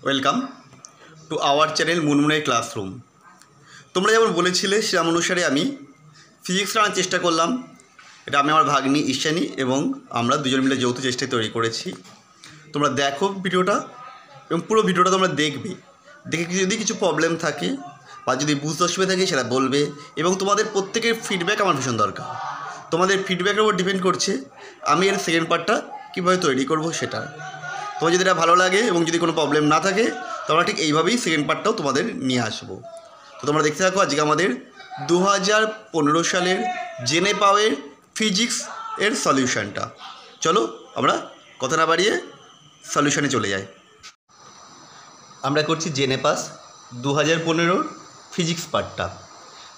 Welcome to our channel মুনমুনের classroom. তোমরা যেমন বলেছিলে সেরকম অনুসারে আমি ফিজিক্স আনার চেষ্টা করলাম। এটা আমি আমার ভাগ্নি ঈশানী এবং আমরা দুজন মিলে যৌথ চেষ্টায় তৈরি করেছি। তোমরা দেখো ভিডিওটা এবং পুরো ভিডিওটা তোমরা দেখবে। দেখে যদি কিছু প্রবলেম থাকে বা যদি বুঝতে অসুবিধা থাকে সেটা বলবে এবং তোমাদের প্রত্যেকের ফিডব্যাক আমার ভীষণ দরকার। তোমাদের ফিডব্যাকের উপর ডিপেন্ড করছে আমি এর সেকেন্ড পার্টটা কীভাবে তৈরি করব সেটা। তোমার যদি এটা ভালো লাগে এবং যদি কোনো প্রবলেম না থাকে তোমরা ঠিক এইভাবেই সেকেন্ড পার্টটাও তোমাদের নিয়ে আসবো। তো তোমরা দেখতে থাকো আজকে আমাদের 2015 সালের জেনে পাওয়ের ফিজিক্স এর সলিউশনটা। চলো আমরা কথা না বাড়িয়ে সলিউশনে চলে যাই। আমরা করছি জেনে পাস 2015 ফিজিক্স পার্টটা।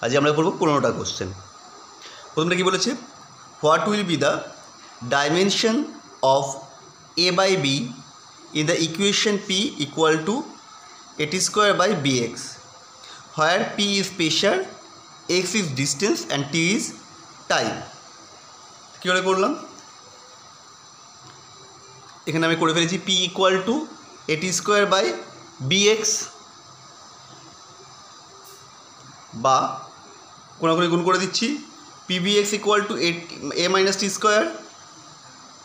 আজ আমরা করবো 15টা কোশ্চেন। প্রথমটা কী বলেছে, what will be the dimension of a by b in the equation p equal to at square by bx, where p is pressure, x is distance and t is time. কী করে করলাম, এখানে আমি করে ফেলেছি p equal to at square by bx বা কোনাকুনি গুণ করে দিচ্ছি pbx equal to a minus t square।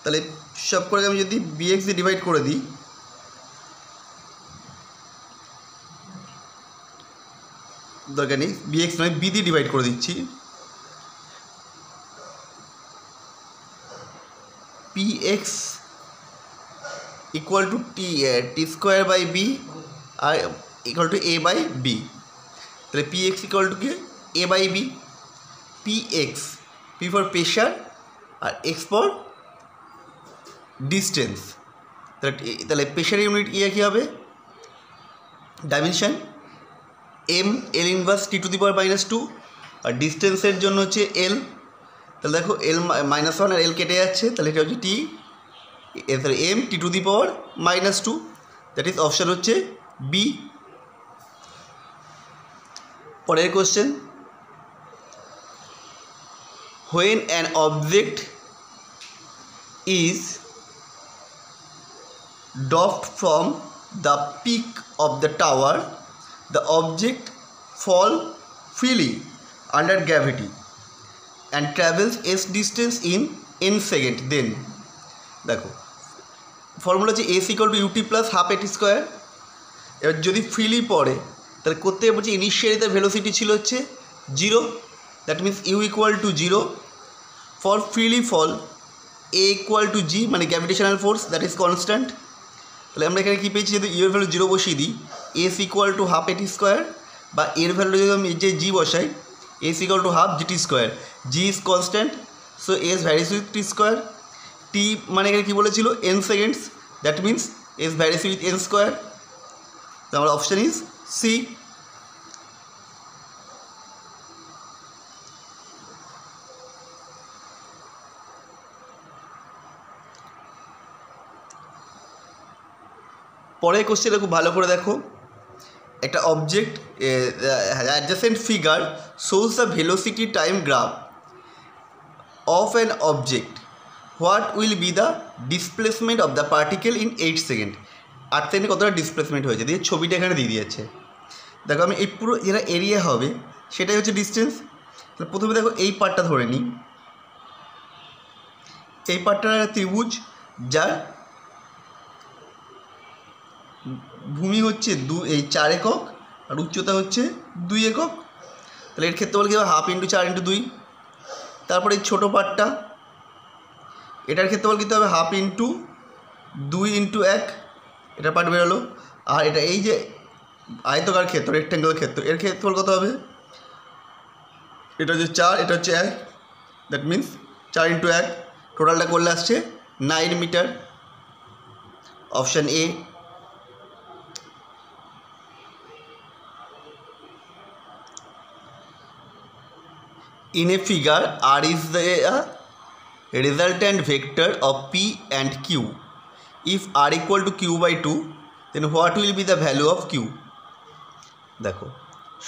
তাহলে সব করে আমি যদি bx দিয়ে ডিভাইড করে দিই, দরকার নেই bx নয় b দিয়ে ডিভাইড করে দিচ্ছি, px equal to T square by B আর equal to a by B. তাহলে px ইকুয়াল টু কি a by B, px p for pressure আর x ফর ডিস্টেন্স। তাহলে প্রেশার ইউনিট কী হবে, dimension M L inverse T to the power -2 আর ডিস্টেন্সের জন্য হচ্ছে এল। তাহলে দেখো এল -1 আর এল কেটে যাচ্ছে, তাহলে এটা হচ্ছে টি, তাহলে M T to the power -2, that is option হচ্ছে বি। পরের question, when an object is dropped from the peak of the tower, the object fall freely under gravity and travels s distance in n second. Then দেখো formula হচ্ছে s equal to ut plus half at square। এবার যদি freely পড়ে তাহলে করতে বলছে initially তার velocity ছিল হচ্ছে 0, that means u equal to 0 for freely fall a equal to g মানে gravitational force that is constant. তাহলে আমরা এখানে কী পেয়েছি, যদি ইউ এর ভ্যালু 0 বসিয়ে দিই S equal to half A T square, বা এর ভ্যালু যদি আমি যে জি বসাই S equal to half G T square, G is constant so S varies with T square. T মানে এখানে কী বলেছিল N seconds, that means S varies with N square. তো আমার অপশান ইজ সি। পরের কোশ্চেনটা খুব ভালো করে দেখো, একটা object adjacent figure shows the velocity time graph of an object, what will be the displacement of the particle in 8 second. 8 সেকেন্ডে কতটা ডিসপ্লেসমেন্ট হয়েছে দিয়ে ছবিটা এখানে দিয়ে দিয়েছে। দেখো আমি এই পুরো যেটা এরিয়া হবে সেটাই হচ্ছে ডিস্টেন্স। তাহলে প্রথমে দেখো এই পার্টটা ধরে নিই, এই পার্টটা ত্রিভুজ যার ভূমি হচ্ছে 4 একক আর উচ্চতা হচ্ছে 2 একক। তাহলে এর ক্ষেত্রে বলে কি হবে, হাফ ইন্টু 4 ইন্টু 2। তারপরে এই ছোটো পার্টটা, এটার ক্ষেত্রে বলে কী হবে, হাফ ইন্টু 2 ইন্টু 1, এটার পার্ট বেরোলো। আর এটা এই যে আয়তকার ক্ষেত্র রেক্ট্যাঙ্গুলার ক্ষেত্র, এর ক্ষেত্রফল কত হবে, এটা হচ্ছে 4, এটা হচ্ছে 1, দ্যাট মিন্স 4 ইন্টু 1, টোটালটা করলে আসছে 9 metre. Option A. In a figure, R is the resultant vector of P and Q. If R equal to Q by 2, then what will be the value of Q? দেখো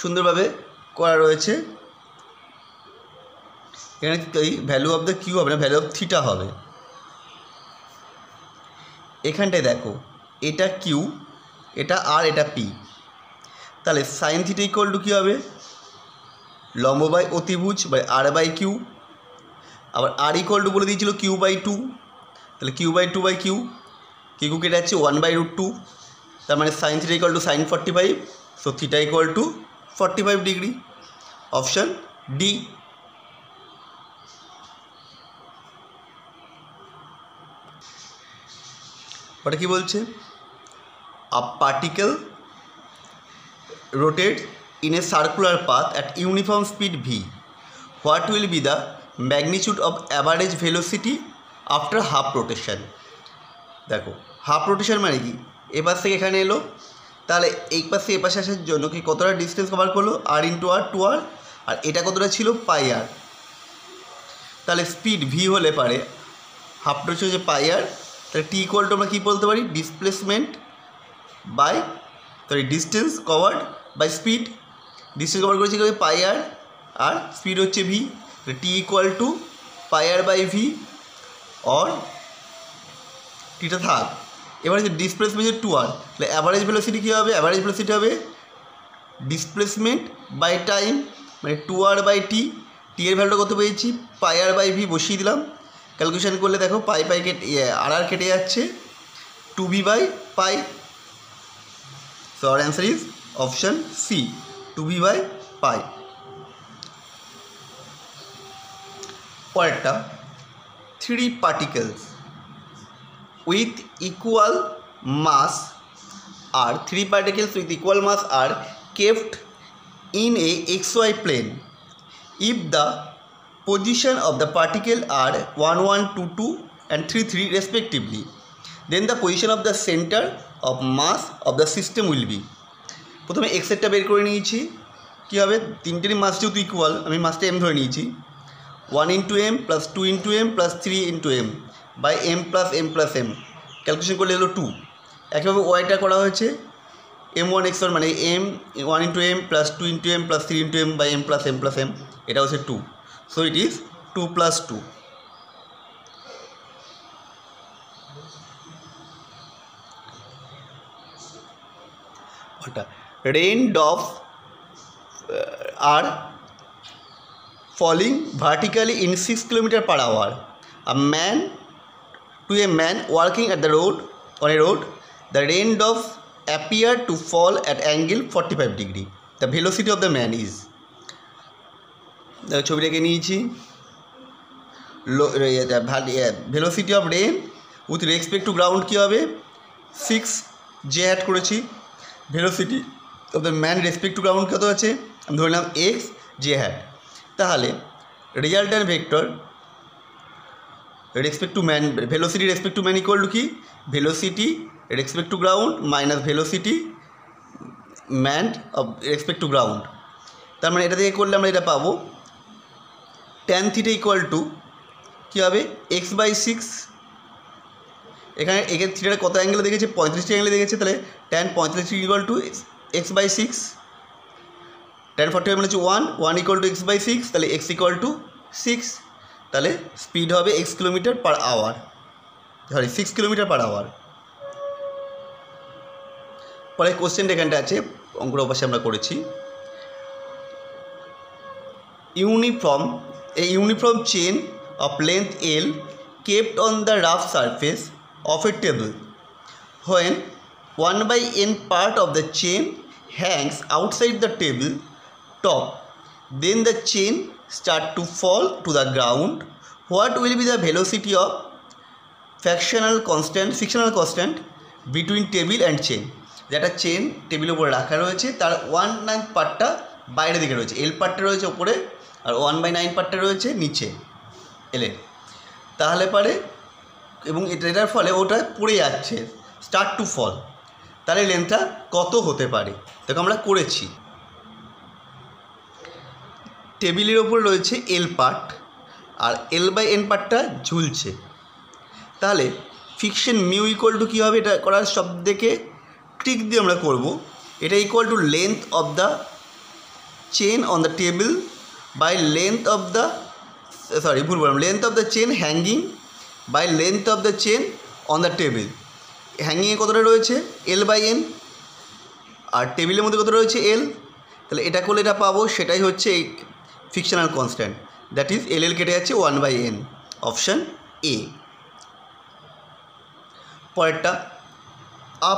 সুন্দরভাবে করা রয়েছে, এখানে value of the Q হবে না, value of theta হবে। এখানটায় দেখো এটা কিউ এটা আর এটা পি। তাহলে সাইন থিটা ইকুয়াল টু কী হবে, লম্ব বাই অতিভুজ বাই আর বাই কিউ। আবার আর ইকুয়াল টু বলে দিয়েছিল কিউ বাই টু, তাহলে Q by two by Q, Q কেটে যাচ্ছে 1/√2। তার মানে sine theta equal to sine 45, so theta equal to 45 degree. Option D. ওটা কি বলছে, a particle rotates in a circular path at uniform speed v. What will be the magnitude of average velocity after half rotation? দেখো half rotation মানে কি, এপাশ থেকে এখানে এলো, তাহলে এই পাশে এপাশে আসার জন্য কি কতটা ডিস্টেন্স কভার করলো, আর ইন্টু আর 2r, আর এটা কতটা ছিল পাই আর। তাহলে স্পিড ভি হলে পারে হাফ রোটেশন হচ্ছে পাই আর, তাহলে টি ইকুয়াল টু আমরা কী বলতে পারি, displacement by distance covered by speed. Distance cover করেছি পাই আর স্পিড হচ্ছে V, T equal to pi R by V, or theta থাক। এবার হচ্ছে ডিসপ্লেসমেন্ট হচ্ছে 2r, তাহলে অ্যাভারেজ ভেলোসিটি কী হবে, অ্যাভারেজ ভেলোসিটি হবে ডিসপ্লেসমেন্ট বাই টাইম, মানে 2r বাই টি। টি এর ভ্যালুটা কত পেয়েছি, পাই আর বাই ভি বসিয়ে দিলাম। ক্যালকুলেশন করলে দেখো পাই পাই কেটে আর কেটে যাচ্ছে, 2v by pi. So our answer is option C, 2v by pi. পরেরটা, 3 particles with equal mass are 3 particles with equal mass are kept in a xy plane. If the position of the particle are 1 1 2 2 and 3 3 respectively, then the position of the center of mass of the system will be. প্রথমে এক্সেরটা বের করে নিয়েছি, কী হবে, তিনটেরই মাস যেহেতু equal আমি মাসটা M ধরে নিয়েছি, 1 into M plus 2 into M plus 3 into M by M plus M plus M. Calculation করলে এলো 2। একইভাবে ওয়াইটা করা হয়েছে m1x1 মানে M 1 into M plus 2 into M plus 3 into M by M plus M plus M, এটা হচ্ছে 2। So it is 2 plus 2। Raindrops are falling vertically in 6 km/h. To a man walking at the road, on a road, the raindrops appear to fall at angle 45 degree. The velocity of the man is. ছবিটাকে নিয়েছি, velocity of rain with respect to ground কী হবে, 6 j add করেছি। Velocity of the man respect to ground কত আছে, আমি ধরলাম X J hat. তাহলে resultant vector respect to man, velocity respect to man equal to কি, velocity respect to ground minus velocity man of respect to ground. তার মানে এটা থেকে করলে আমরা এটা পাবো, ট্যান থিটা ইকুয়াল টু কী হবে, x/6। এখানে এখানে থিটাটা কত অ্যাঙ্গেলে দেখেছে, 35 অ্যাঙ্গেলে দেখেছে, তাহলে tan 35 equal to x/6। Tan 45 মানে হচ্ছে 1 ইকুয়াল টু x/6, তাহলে x ইকুয়াল টু 6। তাহলে স্পিড হবে x km/h, সরি 6 km/h। পরে কোশ্চেনটা এখানটা আছে, অঙ্কটা অবশ্যই আমরা করেছি। A uniform chain of length L kept on the rough surface of a table. When 1/n part of the chain hangs outside the table top, then the chain start to fall to the ground. What will be the velocity of frictional constant between table and chain? যেটা chain টেবিলের উপরে রাখা রয়েছে, তার 1/9 পার্টটা বাইরের দিকে রয়েছে, এল পার্টটা রয়েছে উপরে, আর 1/9 পার্টটা রয়েছে নিচে এলে। তাহলে পারে এবং এটার ফলে ওটা পড়ে যাচ্ছে, স্টার্ট টু ফল, তাহলে লেন্থটা কত হতে পারে, দেখো আমরা করেছি। টেবিলের ওপর রয়েছে এল পার্ট আর L/n পার্টটা ঝুলছে, তাহলে ফিকশন মিউ ইকুয়াল টু কী হবে, এটা করার সব থেকে ট্রিক দিয়ে আমরা করব। এটা equal to length of the chain on the table by length of the length of the chain hanging by length of the chain on the table. হ্যাঙ্গিংয়ে কতটা রয়েছে, L/n, আর টেবিলের মধ্যে কত রয়েছে এল, তাহলে এটা করলে এটা পাবো, সেটাই হচ্ছে এই frictional constant, that is L কেটে যাচ্ছে 1/n, অপশান এ। পরেরটা, a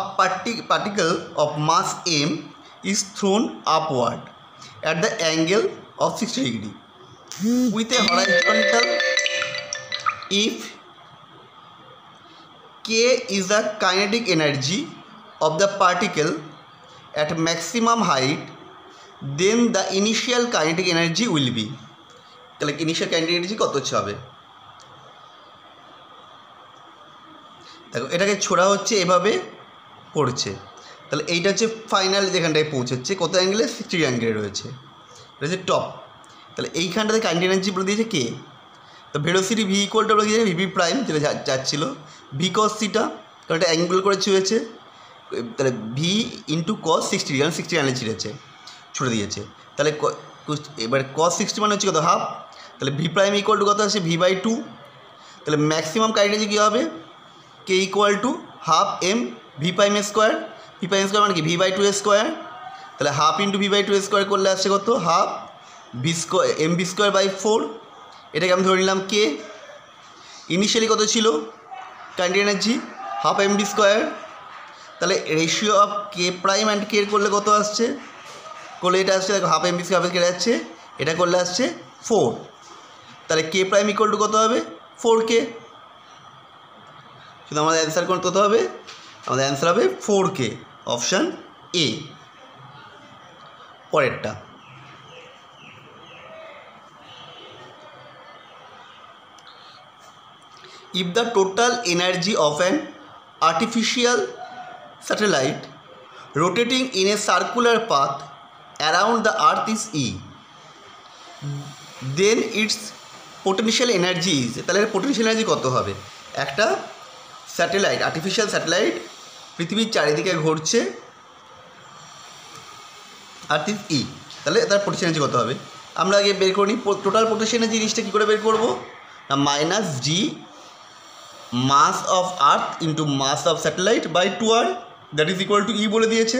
particle of mass m is thrown upward at the angle of 60 degree with a horizontal if k is the kinetic energy of the particle at maximum height, then the initial kinetic energy will be, তাহলে initial kinetic energy কত হবে? দেখো এটাকে ছোড়া হচ্ছে, এভাবে পড়ছে, তাহলে এইটা হচ্ছে ফাইনাল যেখানটায় পৌঁছচ্ছে, কত অ্যাঙ্গেলে 60 অ্যাঙ্গেলে রয়েছে, এটা হচ্ছে টপ। তাহলে এইখানটাতে কাইনেটিক এনার্জি বলে দিয়েছে কে, তো ভেলোসিটি ভি ইকুয়াল টু বলে দিয়েছে ভিভি প্রাইম, যেটা যাচ্ছিল ভি কস থিটা, কারণ এটা অ্যাঙ্গুল করে ছুঁয়েছে, তাহলে ভি ইন্টু কস 60, কারণ 60 অ্যাঙ্গেলে ছিঁড়েছে, ছুড়ে দিয়েছে। তাহলে এবার কস 60 মানে হচ্ছে কত, হাফ, তাহলে ভি প্রাইম ইকুয়াল টু কত আসছে v/2, তাহলে ম্যাক্সিমাম কাইনেটিক এনার্জি কী হবে, K equal to half M V prime square, V prime square মানে কি v/2 স্কোয়ার, তাহলে হাফ ইন্টু v/2 স্কোয়ার করলে আসছে কত, half V square M V square by 4, এটাকে আমি ধরে নিলাম কে। ইনিশিয়ালি কত ছিল kinetic energy, half M V square, তাহলে ratio of K prime and K করলে কত আসছে, করলে এটা আসছে দেখো হাফ এম ভি স্কোয়ার কেটে যাচ্ছে, এটা করলে আসছে 4, তাহলে কে প্রাইম ইকুয়াল টু কত হবে, 4k। শুধু আমাদের অ্যান্সার কত হবে, আমাদের অ্যান্সার হবে 4k, অপশান এ। পরেরটা, if the total energy of an artificial satellite rotating in a circular path around the earth is E, then its potential energy is, তাহলে potential energy কত হবে, একটা স্যাটেলাইট, আর্টিফিশিয়াল স্যাটেলাইট পৃথিবীর চারিদিকে ঘুরছে, earth is ই, তাহলে তার পোটেনশিয়াল এনার্জি কত হবে, আমরা আগে বের করে নিই। টোটাল পোটেনশিয়াল এনার্জি জিনিসটা কী করে বের করবো, না minus G mass of earth into mass of satellite by 2r, that is equal to E বলে দিয়েছে।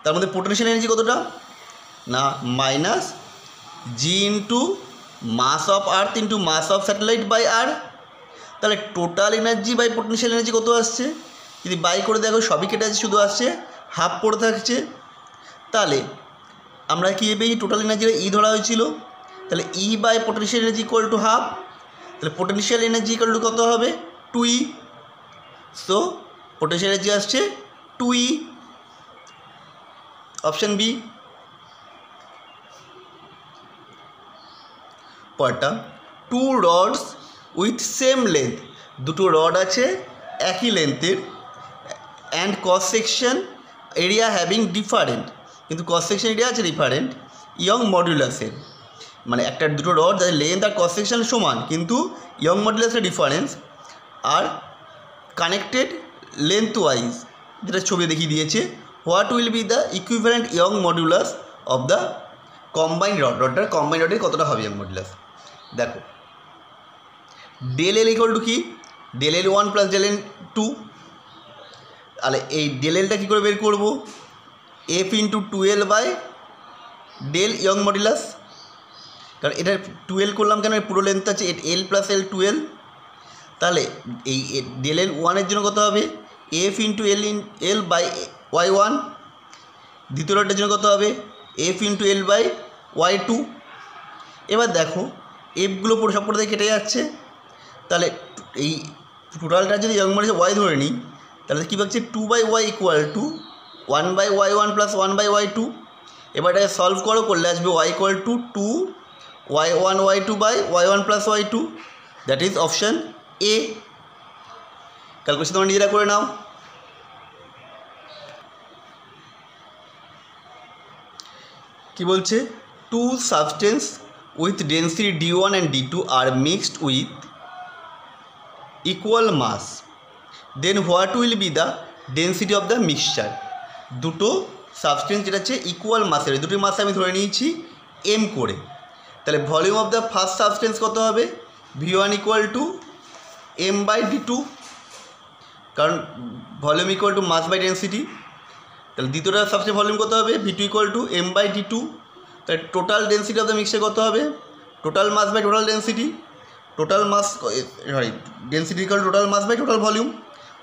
তার মধ্যে পোটেনশিয়াল এনার্জি কতটা, না minus G into mass of earth into mass of satellite by R, তাহলে total energy by potential energy কত আসছে, যদি বাই করে দেখো সবই কেটে আছে, শুধু আসছে হাফ পড়ে থাকছে, তাহলে আমরা কী পেয়ে টোটাল এনার্জিটা ই ধরা হয়েছিল, তাহলে E by potential energy equal to half, তাহলে পোটেনশিয়াল এনার্জি ইকুয়াল টু কত হবে 2e, সো পোটেনশিয়াল এনার্জি আসছে 2e, অপশান বি। পরটা, two rods with same length, দুটো রড আছে একই লেন্থের, and cross section area having different, কিন্তু ক্রস সেকশন এরিয়া আছে ডিফারেন্ট, ইয়ং মডুলাসের, মানে একটা দুটো রড যাদের লেন্থ আর ক্রস সেকশন সমান কিন্তু ইয়ং মডুলাসের ডিফারেন্স, আর কানেক্টেড লেন্থ ওয়াইজ, যেটা ছবি দেখিয়ে দিয়েছে, what will be the equivalent Young modulus of the combined rod, রডটার কম্বাইন্ড রডের কতটা হবে ইয়ং মডুলাস। দেখো ডেল এল ইকুয়াল টু কি, del L 1 plus del L 2, তাহলে এই ডেল এলটা কী করে বের করবো, F into 2l by del Young modulus, কারণ এটা 2l করলাম কেন, পুরো লেন্থ আছে এল প্লাস এল 2l, তাহলে এই ডেল এল 1-এর জন্য কত হবে, F into L by y1, দ্বিতীয় রডের জন্য কত হবে, F into L by y2। এবার দেখো এফগুলো পুরো সব পড়ে কেটে যাচ্ছে, তাহলে এই টোটালটা যদি ইয়ং মডুলাস ওয়াই ধরে নিই, তাহলে কী পাচ্ছি 2/y equal to 1/y1 plus 1/y2। এবার এটাকে সলভ করলে আসবে y equal to 2y1 y2 by y1 plus y2, that is option A. Calculation তোমরা নিজেরা করে নাও। কি বলছে, two substance with density d1 and d2 আর mixed with equal mass, then what will be the density of the mixture. দুটো substance যেটা হচ্ছে ইকুয়াল মাসের, দুটো মাসে আমি ধরে নিয়েছি এম করে, তাহলে volume of the first substance কত হবে, v1 equal to m by d2, কারণ volume equal to mass by density, তাহলে দ্বিতীয়টা সাবস্টেন্স ভলিউম কত হবে, V2 = m/d2। তাহলে total density of the mixture কত হবে, total mass by total density, total mass density total mass by total volume.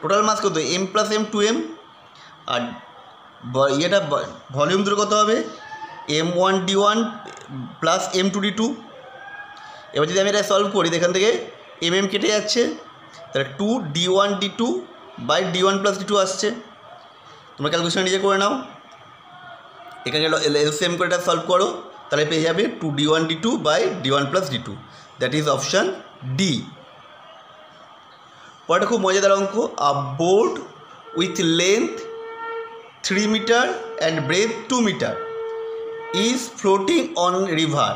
Total mass কত, m + m 2m, আর ইয়েটা volume দুটো কত হবে, m1d1 প্লাস m2d2। এবার যদি আমি এটা সলভ করি, এখান থেকে mm কেটে যাচ্ছে, তাহলে 2d1d2 বাই d1 + d2 আসছে। তোমরা ক্যালকুলেশন নিজে করে নাও, এখানে এলসিএম করে এটা সলভ করো, তাহলে পেয়ে যাবে 2d1d2 by d1 + d2, that is option D. পরেটা খুব মজাদার অঙ্ক। A board with length 3 metre and breadth 2 metre is floating on river.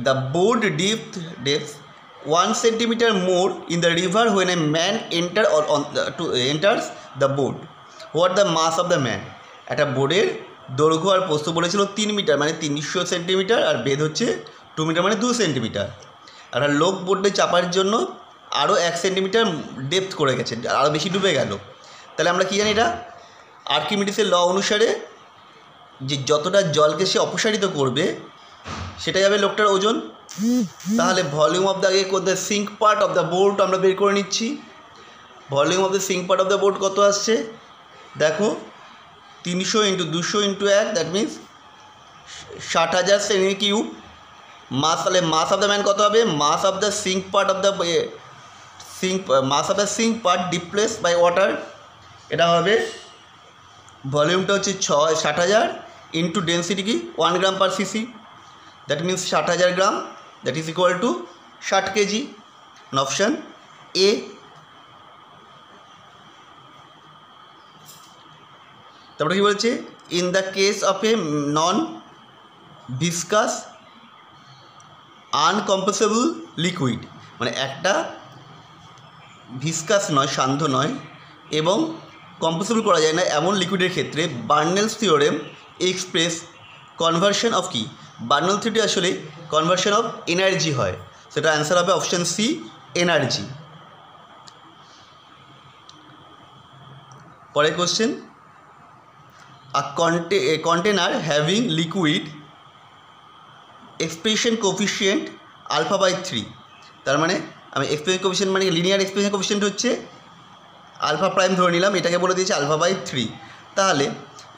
The board depth 1 centimeter more in the river when a man enters the board. What the mass of the man? একটা বোর্ডের দৈর্ঘ্য আর প্রস্থ বলেছিল 3 metre মানে 300 centimetre, আর বেধ হচ্ছে 2 metre মানে 2 centimetre. একটা লোক বোর্ডে চাপার জন্য আরও 1 সেন্টিমিটার ডেপথ করে গেছে, আরও বেশি ডুবে গেল। তাহলে আমরা কী জানি, এটা আর্কিমিডিসের ল অনুসারে যে যতটা জলকে সে অপসারিত করবে সেটা যাবে লোকটার ওজন। তাহলে volume of the sink part of the board আমরা বের করে নিচ্ছি। Volume of the sink part of the board কত আসছে দেখো, 300 × 200 × 1, that means 60,000 semi cube. Mass, তাহলে মাস অফ দ্য ম্যান কত হবে, mass of the sink part of the mass of the sink part displace by water, এটা হবে ভলিউমটা হচ্ছে 60,000 ইন্টু ডেন্সিটি কি 1 গ্রাম পার CC, that means 60,000 gram, that is equal to 60 KG. Option A. তারপরে কী বলছে, in the case of a non viscous incompressible liquid, মানে একটা ভিসকাস নয়, সান্ধ্য নয় এবং কম্প্রেসেবল করা যায় না এমন লিকুইডের ক্ষেত্রে Bernoulli's theorem express conversion of কি, বার্নল থিওরি আসলে কনভার্সন অফ এনার্জি হয়, সেটা অ্যান্সার হবে অপশান সি, এনার্জি। পরের question, a container having liquid expression coefficient α/3, তার মানে আমি এক্সপ্রেশন কোফিশিয়েন্ট মানে লিনিয়ার এক্সপ্রেশন কোফিশিয়েন্ট হচ্ছে আলফা প্রাইম ধরে নিলাম, এটাকে বলে দিয়েছে α/3। তাহলে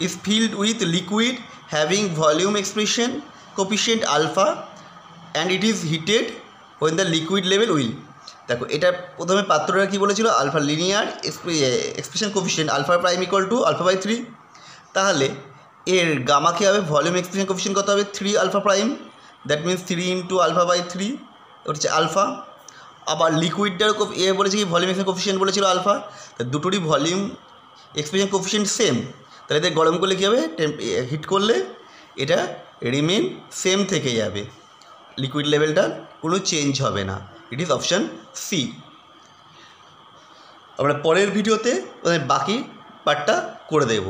is filled with liquid having volume expression coefficient alpha and it is heated when the liquid level will. দেখো এটা প্রথমে পাত্রটা কী বলেছিল, আলফা লিনিয়ার এক্সপ্রেশন কোফিশিয়েন্ট α' = α/3। তাহলে এর গামা কী হবে, ভলিউম এক্সপ্রেশন কোফিশিয়েন্ট কত হবে 3 α', দ্যাট মিনস 3 × α/3 হচ্ছে আলফা। আবার লিকুইডটার বলেছে কি ভলিউম এক্সপ্রেশন কোফিশিয়েন্ট বলেছিল আলফা, তা দুটোরই ভলিউম এক্সপ্রেশন কোফিশিয়েন্ট সেম, তাহলে এদের গরম করলে কী হবে, হিট করলে এটা রিমেন সেম থেকে যাবে, লিকুইড লেভেলটা কোনো চেঞ্জ হবে না, ইট ইজ অপশান সি। আমরা পরের ভিডিওতে বাকি পার্টটা করে দেব।